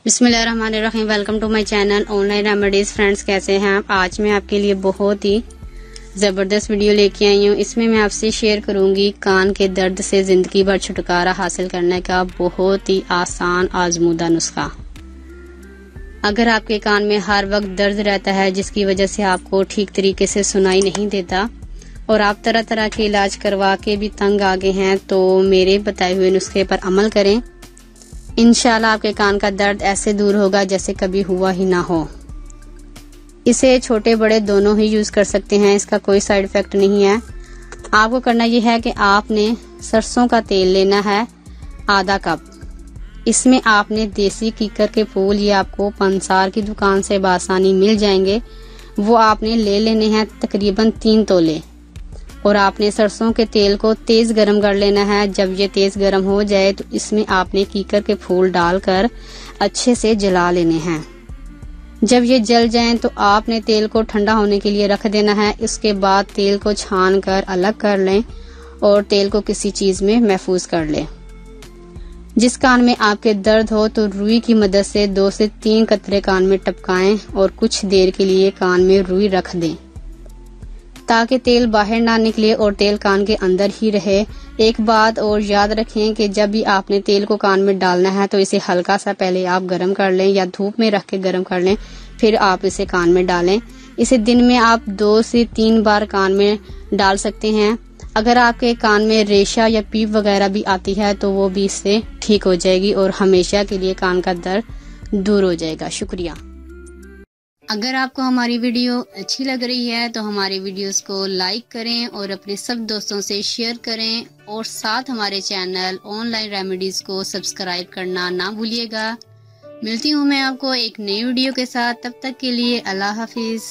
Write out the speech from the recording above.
बिस्मिल्लाहिर्रहमानिर्रहीम। Welcome to my channel online remedies. Friends, कैसे हैं आप? आज मैं आपके लिए बहुत ही ज़बरदस्त वीडियो लेके आई हूँ। इसमें मैं आपसे शेयर करूंगी कान के दर्द से ज़िंदगी भर छुटकारा हासिल करने का बहुत ही आसान आजमूदा नुस्खा। अगर आपके कान में हर वक्त दर्द रहता है जिसकी वजह से आपको ठीक तरीके से सुनाई नहीं देता और आप तरह तरह के इलाज करवा के भी तंग आ गए हैं, तो मेरे बताए हुए नुस्खे पर अमल करें। इंशाल्लाह आपके कान का दर्द ऐसे दूर होगा जैसे कभी हुआ ही ना हो। इसे छोटे बड़े दोनों ही यूज कर सकते हैं, इसका कोई साइड इफेक्ट नहीं है। आपको करना यह है कि आपने सरसों का तेल लेना है आधा कप। इसमें आपने देसी कीकर के फूल, ये आपको पंसार की दुकान से बासानी मिल जाएंगे, वो आपने ले लेने हैं तकरीबन 3 तोले। और आपने सरसों के तेल को तेज गरम कर लेना है। जब ये तेज गरम हो जाए तो इसमें आपने कीकर के फूल डालकर अच्छे से जला लेने हैं। जब ये जल जाएं तो आपने तेल को ठंडा होने के लिए रख देना है। इसके बाद तेल को छान कर अलग कर लें और तेल को किसी चीज में महफूज कर लें। जिस कान में आपके दर्द हो तो रुई की मदद से 2 से 3 कतरे कान में टपकाएं और कुछ देर के लिए कान में रुई रख दें ताकि तेल बाहर ना निकले और तेल कान के अंदर ही रहे। एक बात और याद रखें कि जब भी आपने तेल को कान में डालना है तो इसे हल्का सा पहले आप गर्म कर लें या धूप में रख के गर्म कर लें, फिर आप इसे कान में डालें। इसे दिन में आप 2 से 3 बार कान में डाल सकते हैं। अगर आपके कान में रेशा या पीप वगैरह भी आती है तो वो भी इससे ठीक हो जाएगी और हमेशा के लिए कान का दर्द दूर हो जाएगा। शुक्रिया। अगर आपको हमारी वीडियो अच्छी लग रही है तो हमारे वीडियोस को लाइक करें और अपने सब दोस्तों से शेयर करें और साथ हमारे चैनल ऑनलाइन रेमेडीज को सब्सक्राइब करना ना भूलिएगा। मिलती हूँ मैं आपको एक नई वीडियो के साथ, तब तक के लिए अल्लाह हाफिज।